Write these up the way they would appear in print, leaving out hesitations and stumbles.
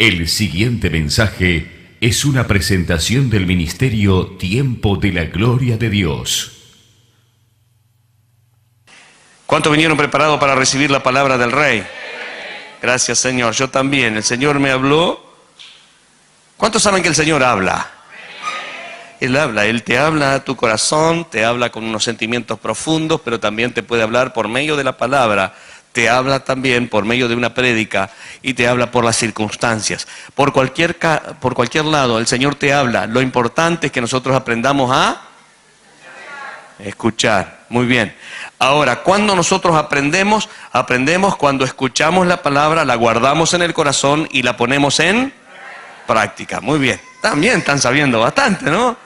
El siguiente mensaje es una presentación del ministerio Tiempo de la Gloria de Dios. ¿Cuántos vinieron preparados para recibir la palabra del Rey? Gracias, Señor. Yo también. El Señor me habló. ¿Cuántos saben que el Señor habla? Él habla. Él te habla a tu corazón, te habla con unos sentimientos profundos, pero también te puede hablar por medio de la palabra. Te habla también por medio de una prédica y te habla por las circunstancias. Por cualquier lado el Señor te habla. Lo importante es que nosotros aprendamos a escuchar. Muy bien. Ahora, cuando nosotros aprendemos cuando escuchamos la palabra, la guardamos en el corazón y la ponemos en práctica. Muy bien. También están sabiendo bastante, ¿no?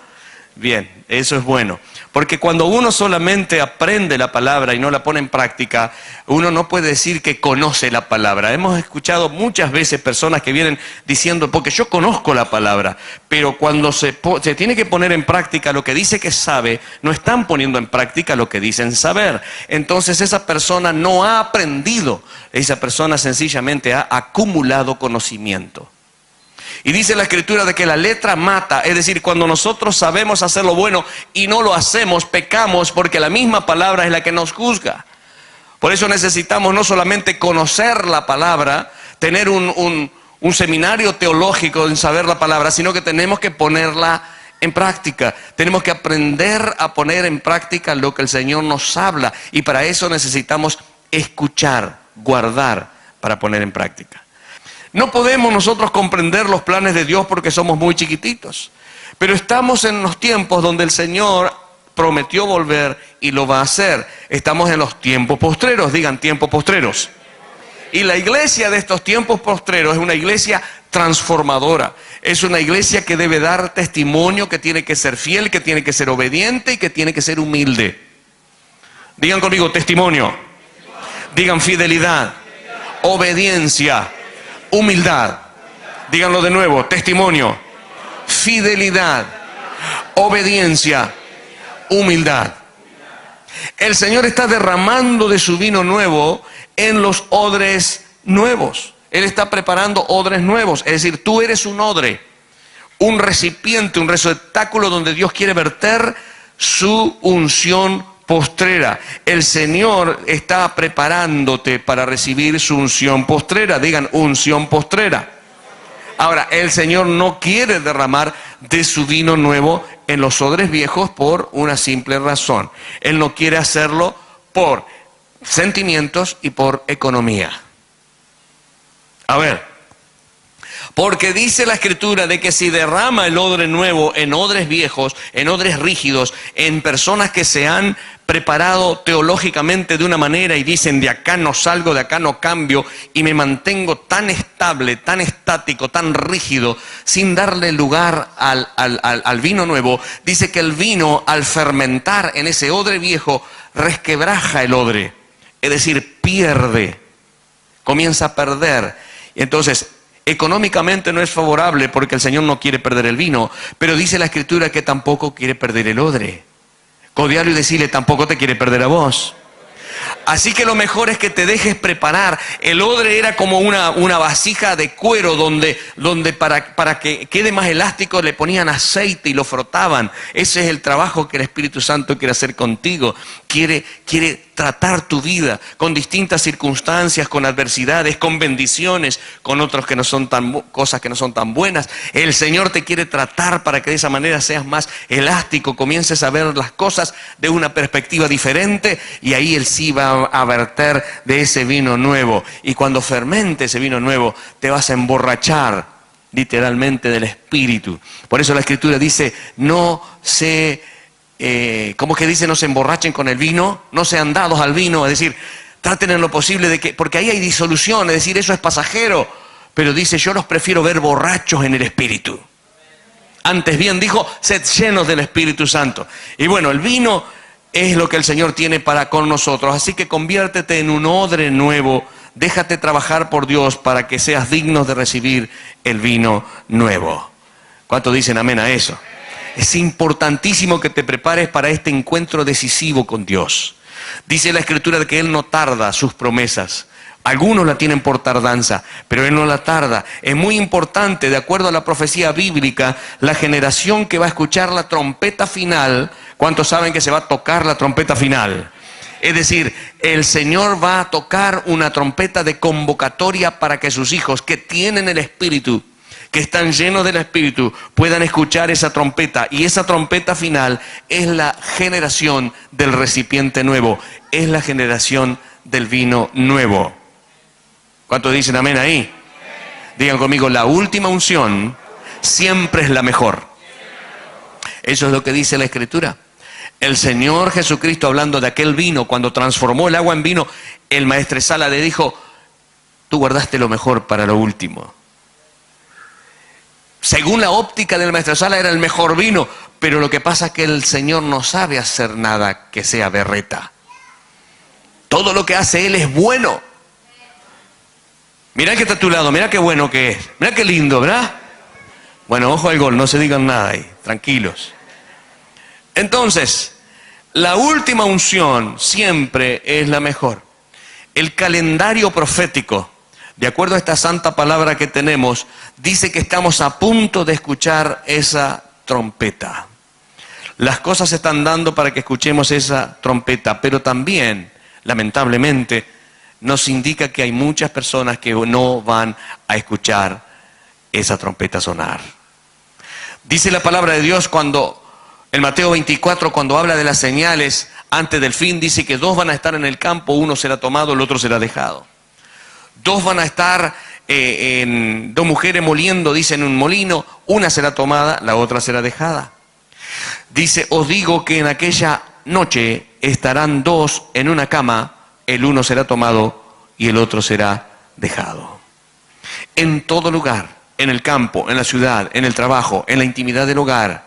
Bien, eso es bueno. Porque cuando uno solamente aprende la palabra y no la pone en práctica, uno no puede decir que conoce la palabra. Hemos escuchado muchas veces personas que vienen diciendo, porque yo conozco la palabra, pero cuando se tiene que poner en práctica lo que dice que sabe, no están poniendo en práctica lo que dicen saber. Entonces esa persona no ha aprendido, esa persona sencillamente ha acumulado conocimiento. Y dice la Escritura de que la letra mata, es decir, cuando nosotros sabemos hacer lo bueno y no lo hacemos, pecamos porque la misma palabra es la que nos juzga. Por eso necesitamos no solamente conocer la palabra, tener un seminario teológico en saber la palabra, sino que tenemos que ponerla en práctica. Tenemos que aprender a poner en práctica lo que el Señor nos habla. Y para eso necesitamos escuchar, guardar, para poner en práctica. No podemos nosotros comprender los planes de Dios porque somos muy chiquititos. Pero estamos en los tiempos donde el Señor prometió volver y lo va a hacer. Estamos en los tiempos postreros, digan tiempos postreros. Y la iglesia de estos tiempos postreros es una iglesia transformadora. Es una iglesia que debe dar testimonio, que tiene que ser fiel, que tiene que ser obediente y que tiene que ser humilde. Digan conmigo testimonio. Digan fidelidad, obediencia, humildad. Díganlo de nuevo, testimonio, fidelidad, obediencia, humildad. El Señor está derramando de su vino nuevo en los odres nuevos. Él está preparando odres nuevos. Es decir, tú eres un odre, un recipiente, un receptáculo donde Dios quiere verter su unción postrera. El Señor está preparándote para recibir su unción postrera. Digan, unción postrera. Ahora, el Señor no quiere derramar de su vino nuevo en los odres viejos por una simple razón. Él no quiere hacerlo por sentimientos y por economía. A ver. Porque dice la Escritura de que si derrama el odre nuevo en odres viejos, en odres rígidos, en personas que se han preparado teológicamente de una manera y dicen de acá no salgo, de acá no cambio y me mantengo tan estable, tan estático, tan rígido, sin darle lugar al vino nuevo, dice que el vino al fermentar en ese odre viejo resquebraja el odre, es decir, pierde, comienza a perder. Y entonces, económicamente no es favorable porque el Señor no quiere perder el vino, pero dice la Escritura que tampoco quiere perder el odre. Codearlo y decirle, tampoco te quiere perder a vos. Así que lo mejor es que te dejes preparar. El odre era como una vasija de cuero donde para que quede más elástico le ponían aceite y lo frotaban. Ese es el trabajo que el Espíritu Santo quiere hacer contigo. Quiere tratar tu vida con distintas circunstancias, con adversidades, con bendiciones, con otros que no son cosas que no son tan buenas. El Señor te quiere tratar para que de esa manera seas más elástico, comiences a ver las cosas de una perspectiva diferente y ahí Él sí va a verter de ese vino nuevo. Y cuando fermente ese vino nuevo, te vas a emborrachar literalmente del Espíritu. Por eso la Escritura dice, no se... ¿cómo que dice? No se emborrachen con el vino, no sean dados al vino, es decir, traten en lo posible de que, porque ahí hay disolución, es decir, eso es pasajero, pero dice, yo los prefiero ver borrachos en el Espíritu. Antes bien dijo, sed llenos del Espíritu Santo. Y bueno, el vino es lo que el Señor tiene para con nosotros, así que conviértete en un odre nuevo, déjate trabajar por Dios para que seas digno de recibir el vino nuevo. ¿Cuántos dicen amén a eso? Es importantísimo que te prepares para este encuentro decisivo con Dios. Dice la Escritura de que Él no tarda sus promesas, Algunos la tienen por tardanza, pero Él no la tarda. Es muy importante, de acuerdo a la profecía bíblica, la generación que va a escuchar la trompeta final. ¿Cuántos saben que se va a tocar la trompeta final? Es decir, el Señor va a tocar una trompeta de convocatoria para que sus hijos que tienen el Espíritu, que están llenos del Espíritu, puedan escuchar esa trompeta. Y esa trompeta final es la generación del recipiente nuevo, es la generación del vino nuevo. ¿Cuántos dicen amén ahí? Digan conmigo, la última unción siempre es la mejor. Eso es lo que dice la Escritura. El Señor Jesucristo, hablando de aquel vino, cuando transformó el agua en vino, el maestresala le dijo, tú guardaste lo mejor para lo último. Según la óptica del maestresala era el mejor vino, pero lo que pasa es que el Señor no sabe hacer nada que sea berreta. Todo lo que hace Él es bueno. Mirá que está a tu lado, mirá qué bueno que es, mirá qué lindo, ¿verdad? Bueno, ojo al gol, no se digan nada ahí, tranquilos. Entonces, la última unción siempre es la mejor. El calendario profético, de acuerdo a esta santa palabra que tenemos, dice que estamos a punto de escuchar esa trompeta. Las cosas se están dando para que escuchemos esa trompeta, pero también, lamentablemente, nos indica que hay muchas personas que no van a escuchar esa trompeta sonar. Dice la palabra de Dios en Mateo 24, cuando habla de las señales antes del fin, dice que 2 van a estar en el campo, uno será tomado, el otro será dejado. 2 van a estar, 2 mujeres moliendo, dice, en un molino, una será tomada, la otra será dejada. Dice, os digo que en aquella noche estarán 2 en una cama, el uno será tomado y el otro será dejado. En todo lugar, en el campo, en la ciudad, en el trabajo, en la intimidad del hogar,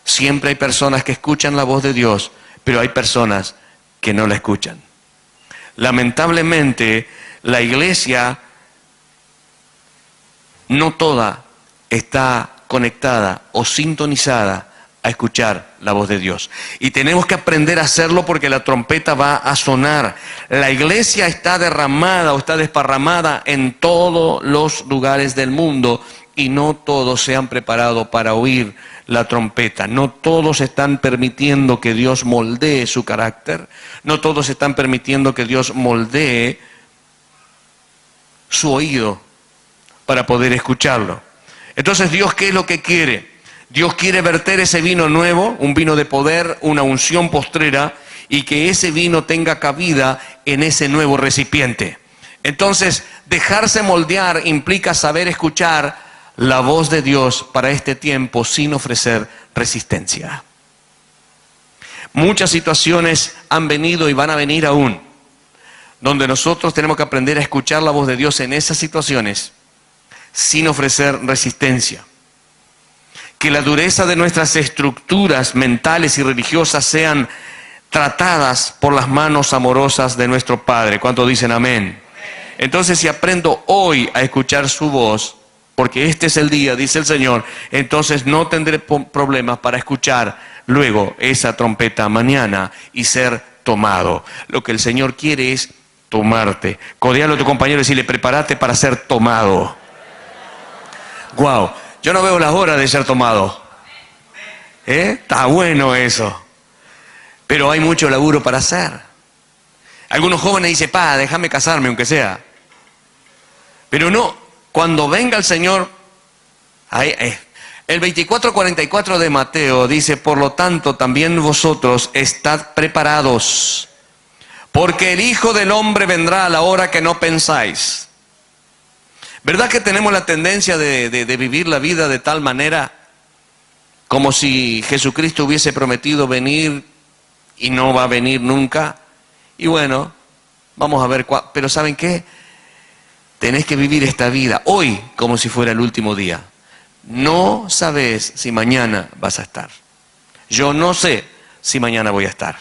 siempre hay personas que escuchan la voz de Dios, pero hay personas que no la escuchan. Lamentablemente, la iglesia no toda está conectada o sintonizada a escuchar la voz de Dios. Y tenemos que aprender a hacerlo porque la trompeta va a sonar. La iglesia está derramada o está desparramada en todos los lugares del mundo y no todos se han preparado para oír la trompeta. No todos están permitiendo que Dios moldee su carácter. No todos están permitiendo que Dios moldee su oído para poder escucharlo. Entonces, ¿Dios qué es lo que quiere? Dios quiere verter ese vino nuevo, un vino de poder, una unción postrera, y que ese vino tenga cabida en ese nuevo recipiente. Entonces, dejarse moldear implica saber escuchar la voz de Dios para este tiempo sin ofrecer resistencia. Muchas situaciones han venido y van a venir aún, donde nosotros tenemos que aprender a escuchar la voz de Dios en esas situaciones sin ofrecer resistencia. Que la dureza de nuestras estructuras mentales y religiosas sean tratadas por las manos amorosas de nuestro Padre. ¿Cuántos dicen amén? Entonces, si aprendo hoy a escuchar su voz, porque este es el día, dice el Señor, entonces no tendré problemas para escuchar luego esa trompeta mañana y ser tomado. Lo que el Señor quiere es tomarte. Codealo a tu compañero y decirle, prepárate para ser tomado. Wow. Yo no veo las horas de ser tomado. Está bueno eso. Pero hay mucho laburo para hacer. Algunos jóvenes dicen, déjame casarme aunque sea. Pero no, cuando venga el Señor, el 24:44 de Mateo dice, por lo tanto también vosotros estad preparados, porque el Hijo del Hombre vendrá a la hora que no pensáis. ¿Verdad que tenemos la tendencia de vivir la vida de tal manera como si Jesucristo hubiese prometido venir y no va a venir nunca? Y bueno, vamos a ver, pero ¿saben qué? Tenés que vivir esta vida hoy como si fuera el último día. No sabes si mañana vas a estar. Yo no sé si mañana voy a estar.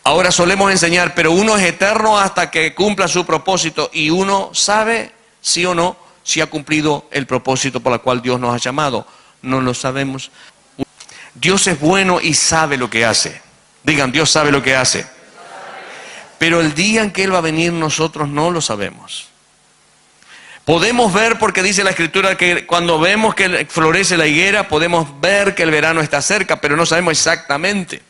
Ahora solemos enseñar, pero uno es eterno hasta que cumpla su propósito y uno sabe, sí o no, si ha cumplido el propósito por el cual Dios nos ha llamado. No lo sabemos. Dios es bueno y sabe lo que hace. Digan, Dios sabe lo que hace. Pero el día en que Él va a venir nosotros no lo sabemos. Podemos ver, porque dice la Escritura que cuando vemos que florece la higuera, podemos ver que el verano está cerca, pero no sabemos exactamente.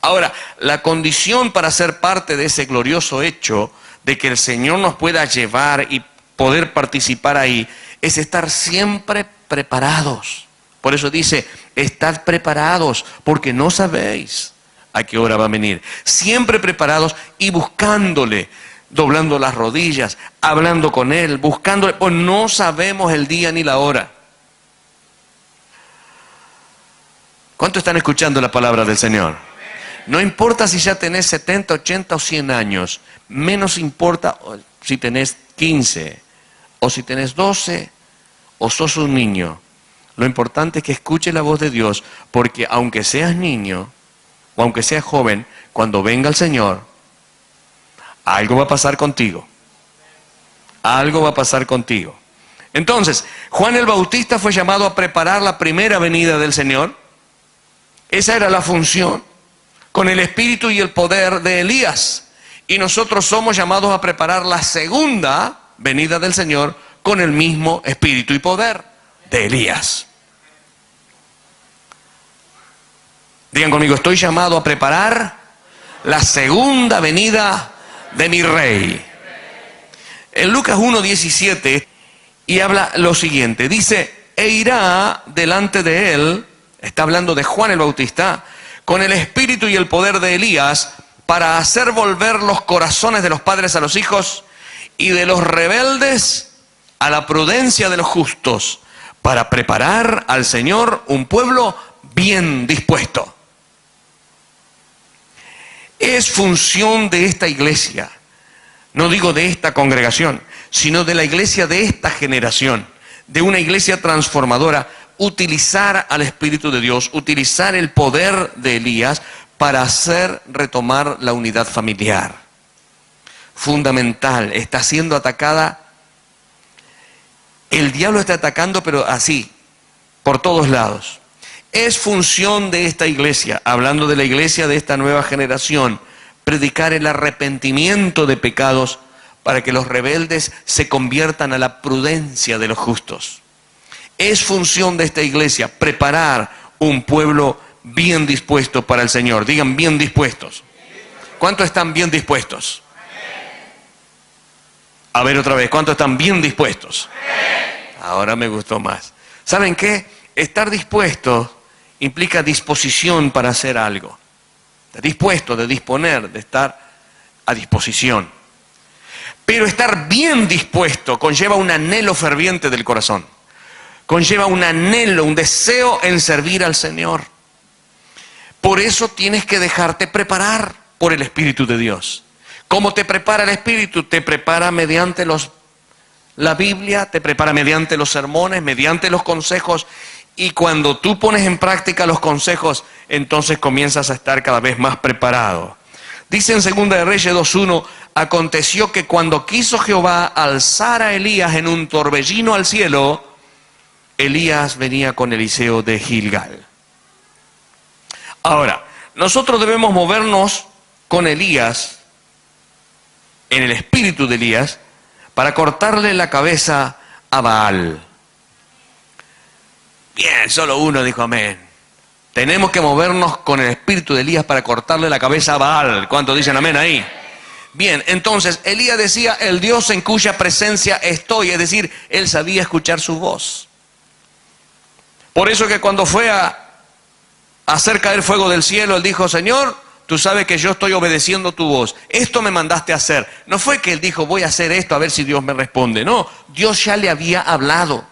Ahora, la condición para ser parte de ese glorioso hecho, de que el Señor nos pueda llevar y poder participar ahí, es estar siempre preparados. Por eso dice, estad preparados, porque no sabéis a qué hora va a venir. Siempre preparados y buscándole, doblando las rodillas, hablando con Él, buscándole, pues no sabemos el día ni la hora. ¿Cuántos están escuchando la palabra del Señor? No importa si ya tenés 70, 80 o 100 años, menos importa si tenés 15, o si tenés 12, o sos un niño. Lo importante es que escuches la voz de Dios, porque aunque seas niño, o aunque seas joven, cuando venga el Señor, algo va a pasar contigo. Algo va a pasar contigo. Entonces, Juan el Bautista fue llamado a preparar la primera venida del Señor. Esa era la función, con el espíritu y el poder de Elías. Y nosotros somos llamados a preparar la segunda venida del Señor con el mismo espíritu y poder de Elías. Digan conmigo, estoy llamado a preparar la segunda venida de mi Rey. En Lucas 1:17, y habla lo siguiente, dice, e irá delante de él, está hablando de Juan el Bautista, con el espíritu y el poder de Elías, para hacer volver los corazones de los padres a los hijos, y de los rebeldes a la prudencia de los justos, para preparar al Señor un pueblo bien dispuesto. Es función de esta iglesia, no digo de esta congregación, sino de la iglesia de esta generación, de una iglesia transformadora, utilizar al Espíritu de Dios, utilizar el poder de Elías para hacer retomar la unidad familiar. Fundamental, está siendo atacada, el diablo está atacando, pero así, por todos lados. Es función de esta iglesia, hablando de la iglesia de esta nueva generación, predicar el arrepentimiento de pecados para que los rebeldes se conviertan a la prudencia de los justos. Es función de esta iglesia preparar un pueblo bien dispuesto para el Señor. Digan, bien dispuestos. ¿Cuántos están bien dispuestos? A ver otra vez, ¿cuántos están bien dispuestos? Ahora me gustó más. ¿Saben qué? Estar dispuesto implica disposición para hacer algo. Dispuesto, de disponer, de estar a disposición. Pero estar bien dispuesto conlleva un anhelo ferviente del corazón. Conlleva un anhelo, un deseo en servir al Señor. Por eso tienes que dejarte preparar por el Espíritu de Dios. ¿Cómo te prepara el Espíritu? Te prepara mediante la Biblia, te prepara mediante los sermones, mediante los consejos. Y cuando tú pones en práctica los consejos, entonces comienzas a estar cada vez más preparado. Dice en 2 de Reyes 2:1, aconteció que cuando quiso Jehová alzar a Elías en un torbellino al cielo, Elías venía con Eliseo de Gilgal. Ahora, nosotros debemos movernos con Elías, en el espíritu de Elías, para cortarle la cabeza a Baal. Bien, solo uno dijo amén. Tenemos que movernos con el espíritu de Elías para cortarle la cabeza a Baal. ¿Cuántos dicen amén ahí? Bien, entonces Elías decía, el Dios en cuya presencia estoy, es decir, él sabía escuchar su voz. Por eso que cuando fue a hacer caer fuego del cielo, él dijo, Señor, tú sabes que yo estoy obedeciendo tu voz. Esto me mandaste a hacer. No fue que él dijo, voy a hacer esto a ver si Dios me responde. No, Dios ya le había hablado.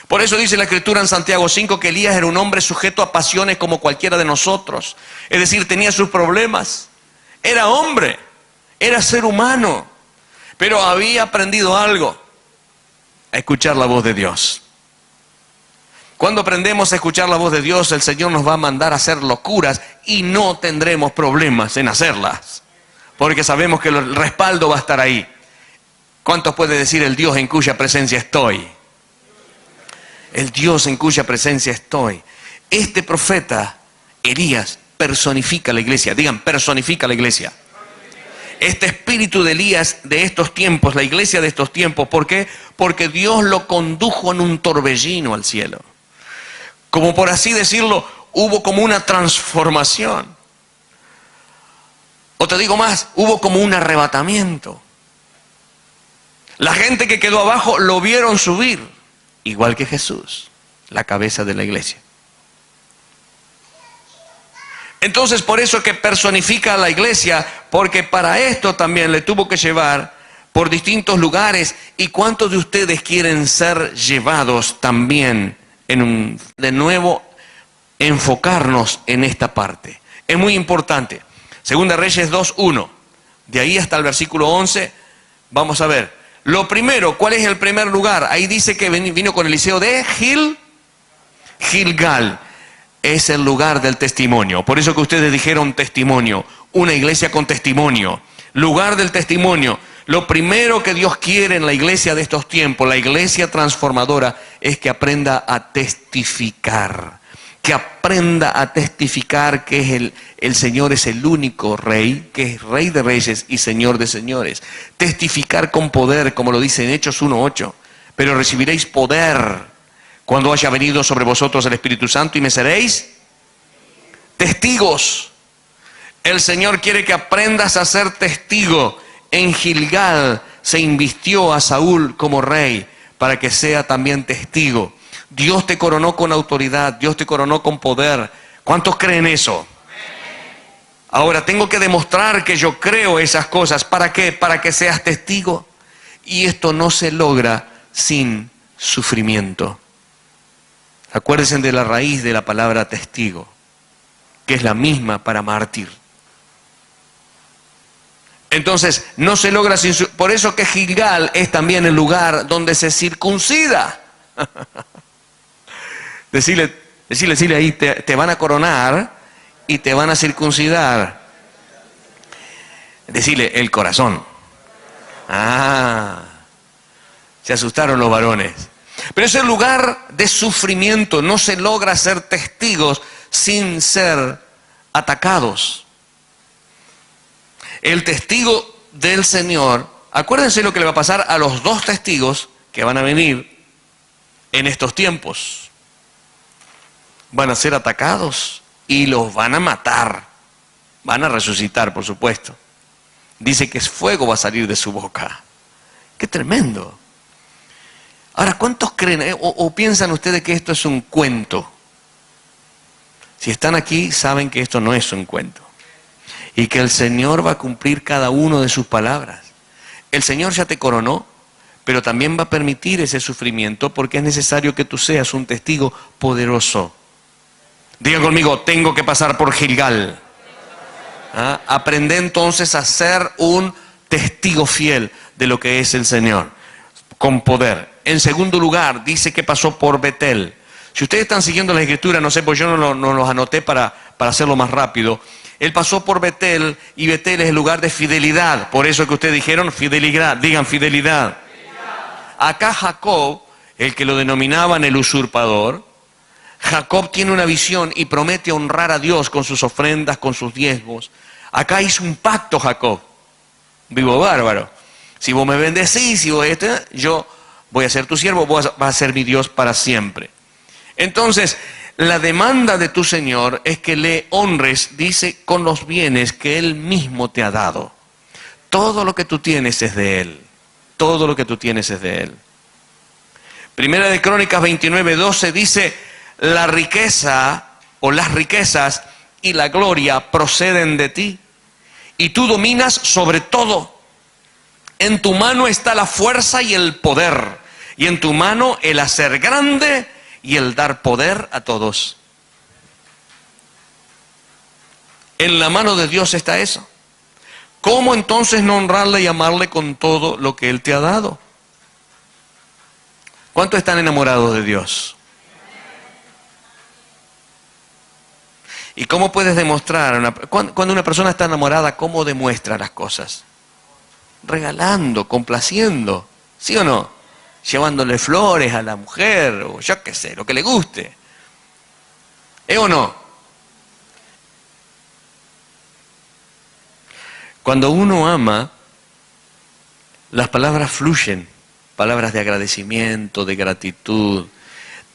Por eso dice la Escritura en Santiago 5 que Elías era un hombre sujeto a pasiones como cualquiera de nosotros. Es decir, tenía sus problemas. Era hombre, era ser humano, pero había aprendido algo, a escuchar la voz de Dios. Cuando aprendemos a escuchar la voz de Dios, el Señor nos va a mandar a hacer locuras y no tendremos problemas en hacerlas, porque sabemos que el respaldo va a estar ahí. ¿Cuántos puede decir el Dios en cuya presencia estoy? El Dios en cuya presencia estoy. Este profeta, Elías, personifica la iglesia. Digan, personifica la iglesia. este espíritu de Elías de estos tiempos, la iglesia de estos tiempos. ¿Por qué? Porque Dios lo condujo en un torbellino al cielo. Como por así decirlo, hubo como una transformación. O te digo más, hubo como un arrebatamiento. La gente que quedó abajo lo vieron subir, igual que Jesús, la cabeza de la iglesia. Entonces, por eso que personifica a la iglesia, porque para esto también le tuvo que llevar por distintos lugares. ¿Y cuántos de ustedes quieren ser llevados también de nuevo, enfocarnos en esta parte? Es muy importante. Segunda Reyes 2:1, de ahí hasta el versículo 11, vamos a ver. Lo primero, ¿cuál es el primer lugar? Ahí dice que vino con Eliseo de Gilgal. Es el lugar del testimonio. Por eso que ustedes dijeron testimonio. Una iglesia con testimonio. Lugar del testimonio. Lo primero que Dios quiere en la iglesia de estos tiempos, la iglesia transformadora, es que aprenda a testificar. Que aprenda a testificar que es el Señor es el único Rey, que es Rey de reyes y Señor de señores. Testificar con poder, como lo dice en Hechos 1:8. Pero recibiréis poder cuando haya venido sobre vosotros el Espíritu Santo y me seréis testigos. El Señor quiere que aprendas a ser testigo. En Gilgal se invistió a Saúl como rey para que sea también testigo. Dios te coronó con autoridad, Dios te coronó con poder. ¿Cuántos creen eso? Ahora tengo que demostrar que yo creo esas cosas. ¿Para qué? Para que seas testigo. Y esto no se logra sin sufrimiento. Acuérdense de la raíz de la palabra testigo, que es la misma para mártir. Entonces, no se logra sin... Por eso que Gilgal es también el lugar donde se circuncida. Decirle ahí, te van a coronar y te van a circuncidar. Decirle, el corazón. Se asustaron los varones. Pero es el lugar de sufrimiento. No se logra ser testigos sin ser atacados. El testigo del Señor, acuérdense lo que le va a pasar a los dos testigos que van a venir en estos tiempos. Van a ser atacados y los van a matar. Van a resucitar, por supuesto. Dice que fuego va a salir de su boca. ¡Qué tremendo! Ahora, ¿cuántos creen o piensan ustedes que esto es un cuento? Si están aquí, saben que esto no es un cuento. Y que el Señor va a cumplir cada uno de sus palabras. El Señor ya te coronó, pero también va a permitir ese sufrimiento porque es necesario que tú seas un testigo poderoso. Diga conmigo, tengo que pasar por Gilgal. Aprende entonces a ser un testigo fiel de lo que es el Señor, con poder. En segundo lugar, dice que pasó por Betel. Si ustedes están siguiendo la escritura, no sé, pues yo no los anoté para hacerlo más rápido. Él pasó por Betel y Betel es el lugar de fidelidad. Por eso que ustedes dijeron fidelidad, digan fidelidad. Acá Jacob, el que lo denominaban el usurpador, Jacob tiene una visión y promete honrar a Dios con sus ofrendas, con sus diezmos. Acá hizo un pacto Jacob. Vivo bárbaro. Si vos me bendecís, si vos yo voy a ser tu siervo, vos vas a ser mi Dios para siempre. Entonces, la demanda de tu Señor es que le honres, dice, con los bienes que Él mismo te ha dado. Todo lo que tú tienes es de Él. Todo lo que tú tienes es de Él. Primera de Crónicas 29:12 dice, la riqueza o las riquezas y la gloria proceden de ti. Y tú dominas sobre todo. En tu mano está la fuerza y el poder. Y en tu mano el hacer grande y el dar poder a todos. En la mano de Dios está eso. ¿Cómo entonces no honrarle y amarle con todo lo que Él te ha dado? ¿Cuántos están enamorados de Dios? ¿Y cómo puedes demostrar? Cuando una persona está enamorada, ¿cómo demuestra las cosas? Regalando, complaciendo, ¿sí o no? Llevándole flores a la mujer, o yo qué sé, lo que le guste. ¿O no? Cuando uno ama, las palabras fluyen, palabras de agradecimiento, de gratitud,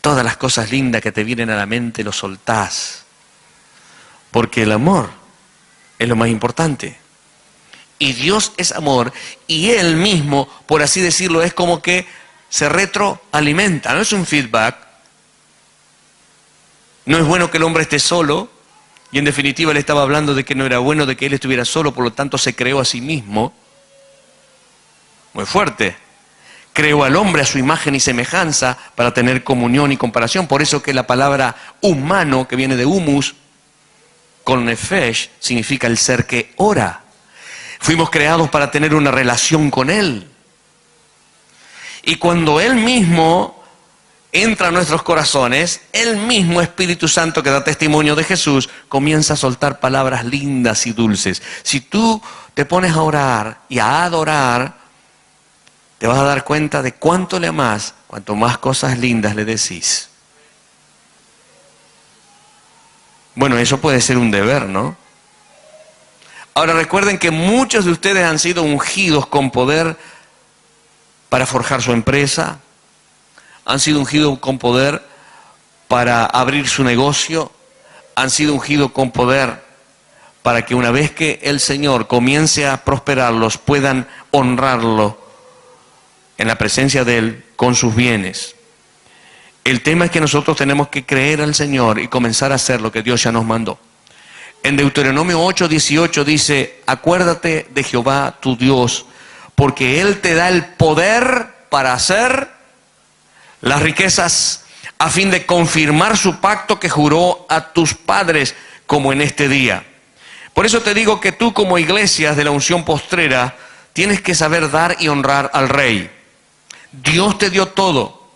todas las cosas lindas que te vienen a la mente lo soltás. Porque el amor es lo más importante. Y Dios es amor, y Él mismo, por así decirlo, es como que se retroalimenta, no es un feedback. No es bueno que el hombre esté solo, y en definitiva él estaba hablando de que no era bueno de que él estuviera solo, por lo tanto se creó a sí mismo. Muy fuerte. Creó al hombre a su imagen y semejanza para tener comunión y comparación. Por eso que la palabra humano, que viene de humus, con nefesh, significa el ser que ora. Fuimos creados para tener una relación con Él. Y cuando Él mismo entra a nuestros corazones, el mismo Espíritu Santo que da testimonio de Jesús comienza a soltar palabras lindas y dulces. Si tú te pones a orar y a adorar, te vas a dar cuenta de cuánto le amás, cuanto más cosas lindas le decís. Bueno, eso puede ser un deber, ¿no? Ahora recuerden que muchos de ustedes han sido ungidos con poder para forjar su empresa, han sido ungidos con poder para abrir su negocio, han sido ungidos con poder para que una vez que el Señor comience a prosperarlos, puedan honrarlo en la presencia de Él con sus bienes. El tema es que nosotros tenemos que creer al Señor y comenzar a hacer lo que Dios ya nos mandó. En Deuteronomio 8:18 dice, acuérdate de Jehová tu Dios, porque Él te da el poder para hacer las riquezas, a fin de confirmar su pacto que juró a tus padres, como en este día. Por eso te digo que tú como iglesias de la unción postrera, tienes que saber dar y honrar al Rey. Dios te dio todo.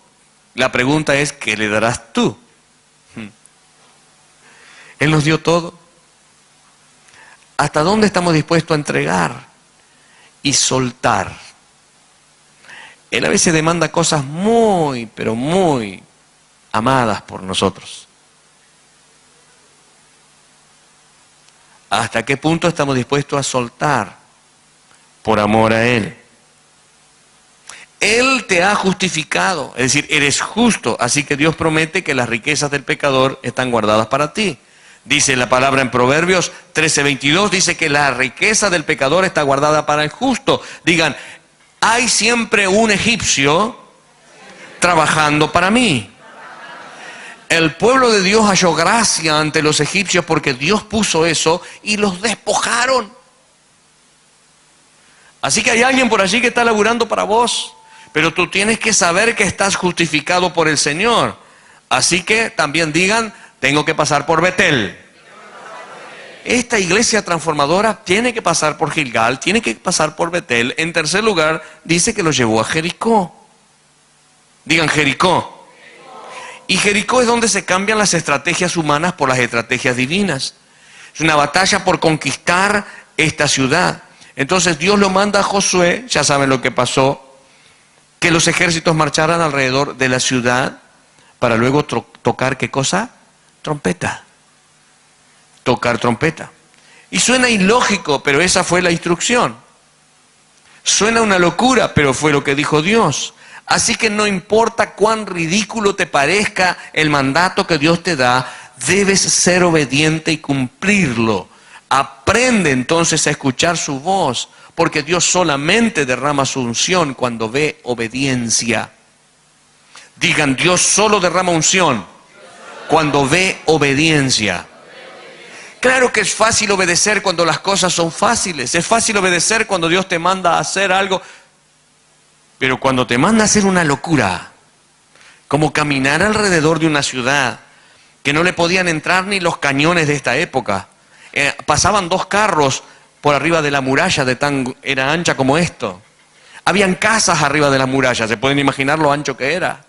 La pregunta es, ¿qué le darás tú? Él nos dio todo. ¿Hasta dónde estamos dispuestos a entregar y soltar? Él a veces demanda cosas muy, pero muy amadas por nosotros. ¿Hasta qué punto estamos dispuestos a soltar por amor a Él? Él te ha justificado, es decir, eres justo, así que Dios promete que las riquezas del pecador están guardadas para ti. Dice la palabra en Proverbios 13:22, dice que la riqueza del pecador está guardada para el justo. Digan, hay siempre un egipcio trabajando para mí. El pueblo de Dios halló gracia ante los egipcios porque Dios puso eso y los despojaron. Así que hay alguien por allí que está laburando para vos, pero tú tienes que saber que estás justificado por el Señor. Así que también digan, tengo que pasar por Betel. Esta iglesia transformadora tiene que pasar por Gilgal, tiene que pasar por Betel. En tercer lugar, dice que lo llevó a Jericó. Digan Jericó. Y Jericó es donde se cambian las estrategias humanas por las estrategias divinas. Es una batalla por conquistar esta ciudad. Entonces Dios lo manda a Josué, ya saben lo que pasó, que los ejércitos marcharan alrededor de la ciudad para luego tocar, ¿qué cosa? Trompeta. Tocar trompeta. Y suena ilógico, pero esa fue la instrucción. Suena una locura, pero fue lo que dijo Dios. Así que no importa cuán ridículo te parezca el mandato que Dios te da, debes ser obediente y cumplirlo. Aprende entonces a escuchar su voz, porque Dios solamente derrama su unción cuando ve obediencia. Digan, Dios solo derrama unción cuando ve obediencia. Claro que es fácil obedecer cuando las cosas son fáciles. Es fácil obedecer cuando Dios te manda a hacer algo. Pero cuando te manda a hacer una locura, como caminar alrededor de una ciudad, que no le podían entrar ni los cañones de esta época. Pasaban 2 carros por arriba de la muralla, era ancha como esto. Habían casas arriba de la muralla, se pueden imaginar lo ancho que era.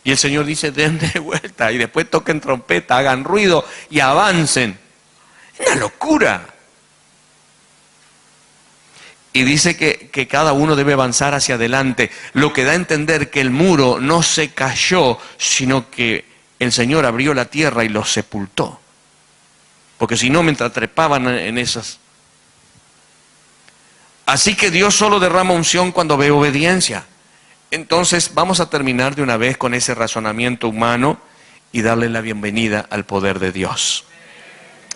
Y el Señor dice, den de vuelta y después toquen trompeta, hagan ruido y avancen. Una locura. Y dice que cada uno debe avanzar hacia adelante, lo que da a entender que el muro no se cayó, sino que el Señor abrió la tierra y los sepultó. Porque si no, mientras trepaban en esas... Así que Dios solo derrama unción cuando ve obediencia. Entonces vamos a terminar de una vez con ese razonamiento humano y darle la bienvenida al poder de Dios.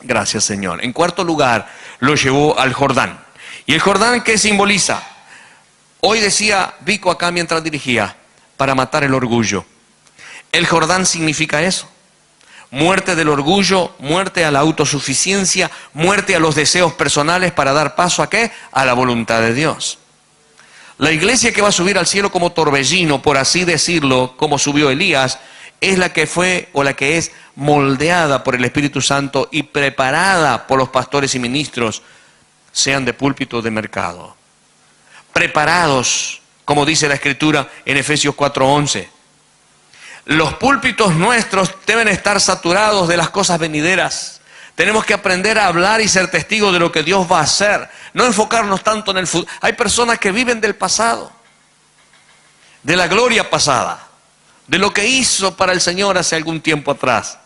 Gracias, Señor. En cuarto lugar, lo llevó al Jordán. ¿Y el Jordán qué simboliza? Hoy decía Vico acá mientras dirigía, para matar el orgullo. El Jordán significa eso. Muerte del orgullo, muerte a la autosuficiencia, muerte a los deseos personales para dar paso ¿a qué? A la voluntad de Dios. La iglesia que va a subir al cielo como torbellino, por así decirlo, como subió Elías, es la que fue o la que es moldeada por el Espíritu Santo y preparada por los pastores y ministros, sean de púlpito o de mercado. Preparados, como dice la Escritura en Efesios 4:11. Los púlpitos nuestros deben estar saturados de las cosas venideras. Tenemos que aprender a hablar y ser testigos de lo que Dios va a hacer. No enfocarnos tanto en el futuro. Hay personas que viven del pasado, de la gloria pasada, de lo que hizo para el Señor hace algún tiempo atrás.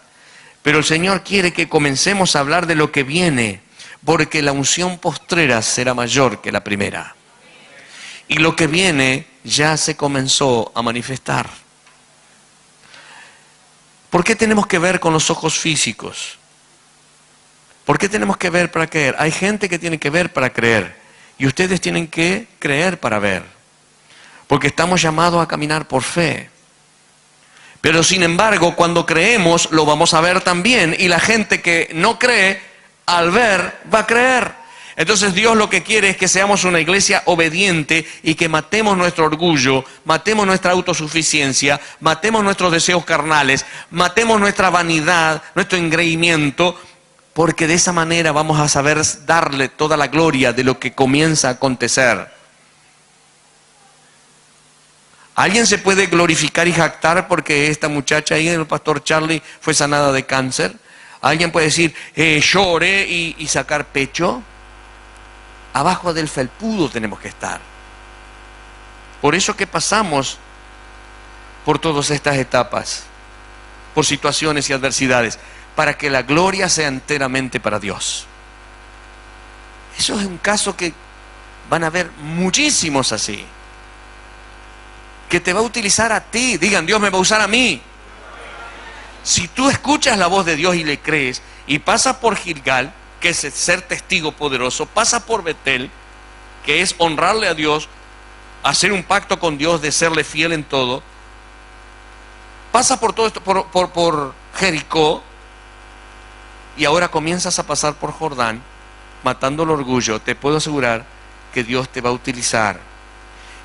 Pero el Señor quiere que comencemos a hablar de lo que viene, porque la unción postrera será mayor que la primera. Y lo que viene ya se comenzó a manifestar. ¿Por qué tenemos que ver con los ojos físicos? ¿Por qué tenemos que ver para creer? Hay gente que tiene que ver para creer. Y ustedes tienen que creer para ver. Porque estamos llamados a caminar por fe. Pero sin embargo, cuando creemos, lo vamos a ver también. Y la gente que no cree, al ver, va a creer. Entonces Dios lo que quiere es que seamos una iglesia obediente y que matemos nuestro orgullo, matemos nuestra autosuficiencia, matemos nuestros deseos carnales, matemos nuestra vanidad, nuestro engreimiento, porque de esa manera vamos a saber darle toda la gloria de lo que comienza a acontecer. ¿Alguien se puede glorificar y jactar porque esta muchacha ahí, el pastor Charlie, fue sanada de cáncer? ¿Alguien puede decir, yo oré y sacar pecho? Abajo del felpudo tenemos que estar. Por eso que pasamos por todas estas etapas, por situaciones y adversidades, para que la gloria sea enteramente para Dios. Eso es un caso que van a haber muchísimos así, que te va a utilizar a ti. Digan, Dios me va a usar a mí. Si tú escuchas la voz de Dios y le crees, y pasas por Gilgal, que es ser testigo poderoso, pasa por Betel, que es honrarle a Dios, hacer un pacto con Dios de serle fiel en todo, pasa por todo esto, por Jericó, y ahora comienzas a pasar por Jordán, matando el orgullo. Te puedo asegurar que Dios te va a utilizar,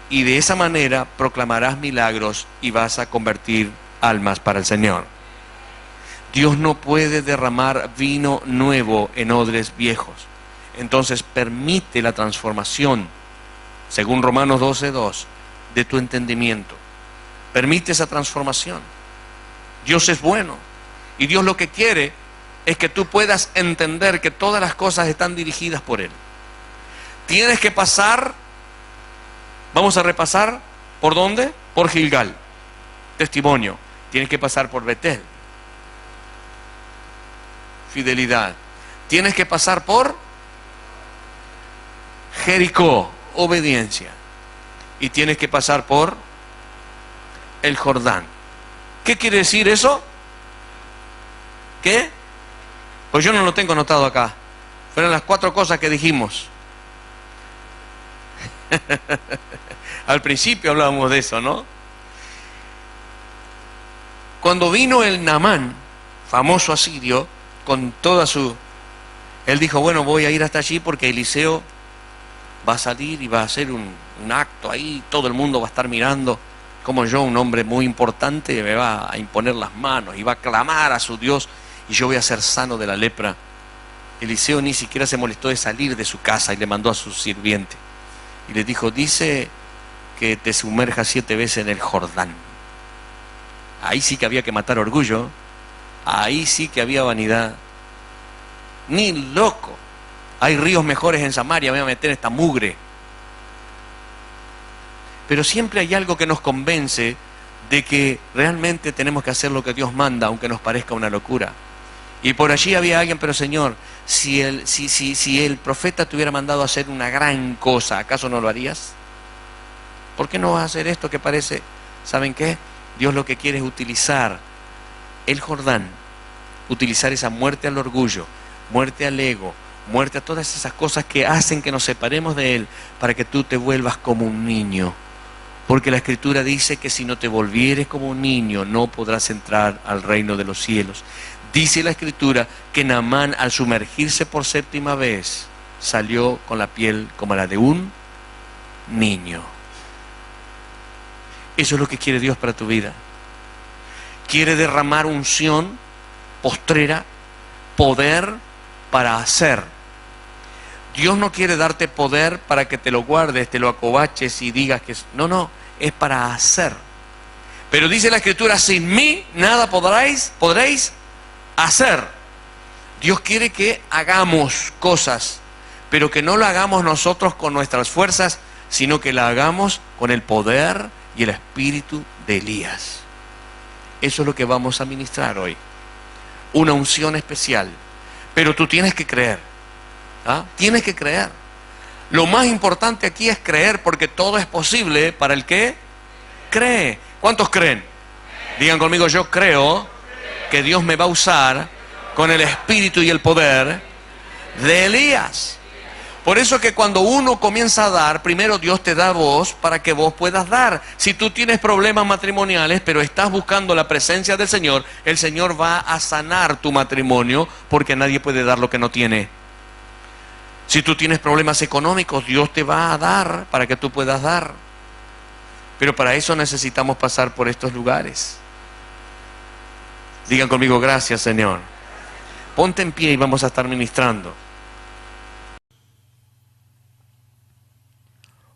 y de esa manera proclamarás milagros y vas a convertir almas para el Señor. Dios no puede derramar vino nuevo en odres viejos. Entonces permite la transformación, según Romanos 12:2, de tu entendimiento. Permite esa transformación. Dios es bueno. Y Dios lo que quiere es que tú puedas entender que todas las cosas están dirigidas por Él. Tienes que pasar, vamos a repasar, ¿por dónde? Por Gilgal. Testimonio. Tienes que pasar por Betel. Fidelidad. Tienes que pasar por Jericó, obediencia. Y tienes que pasar por el Jordán. ¿Qué quiere decir eso? ¿Qué? Pues yo no lo tengo anotado acá. Fueron las 4 cosas que dijimos. Al principio hablábamos de eso, ¿no? Cuando vino el Naamán, famoso asirio, con toda su... Él dijo, bueno, voy a ir hasta allí porque Eliseo va a salir y va a hacer un acto ahí, todo el mundo va a estar mirando como yo, un hombre muy importante, me va a imponer las manos y va a clamar a su Dios y yo voy a ser sano de la lepra. Eliseo ni siquiera se molestó de salir de su casa y le mandó a su sirviente y le dijo, dice que te sumerjas 7 veces en el Jordán. Ahí sí que había que matar orgullo. Ahí sí que había vanidad. Ni loco. Hay ríos mejores en Samaria, me voy a meter en esta mugre. Pero siempre hay algo que nos convence de que realmente tenemos que hacer lo que Dios manda, aunque nos parezca una locura. Y por allí había alguien, pero Señor, si el profeta te hubiera mandado a hacer una gran cosa, ¿acaso no lo harías? ¿Por qué no vas a hacer esto que parece? ¿Saben qué? Dios lo que quiere es utilizar el Jordán, utilizar esa muerte al orgullo, muerte al ego, muerte a todas esas cosas que hacen que nos separemos de Él, para que tú te vuelvas como un niño. Porque la Escritura dice que si no te volvieres como un niño, no podrás entrar al reino de los cielos. Dice la Escritura que Naamán, al sumergirse por séptima vez, salió con la piel como la de un niño. Eso es lo que quiere Dios para tu vida. Quiere derramar unción postrera, poder para hacer. Dios no quiere darte poder para que te lo guardes, te lo acobaches y digas que... No, es para hacer. Pero dice la Escritura, sin mí nada podréis hacer. Dios quiere que hagamos cosas, pero que no lo hagamos nosotros con nuestras fuerzas, sino que la hagamos con el poder y el espíritu de Elías. Eso es lo que vamos a ministrar hoy. Una unción especial. Pero tú tienes que creer. ¿Ah? Tienes que creer. Lo más importante aquí es creer, porque todo es posible para el que cree. ¿Cuántos creen? Digan conmigo, yo creo que Dios me va a usar con el espíritu y el poder de Elías. Por eso que cuando uno comienza a dar, primero Dios te da voz para que vos puedas dar. Si tú tienes problemas matrimoniales, pero estás buscando la presencia del Señor, el Señor va a sanar tu matrimonio, porque nadie puede dar lo que no tiene. Si tú tienes problemas económicos, Dios te va a dar para que tú puedas dar. Pero para eso necesitamos pasar por estos lugares. Digan conmigo, gracias Señor. Ponte en pie y vamos a estar ministrando.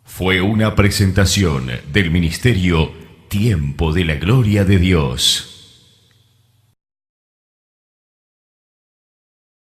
Fue una presentación del Ministerio Tiempo de la Gloria de Dios.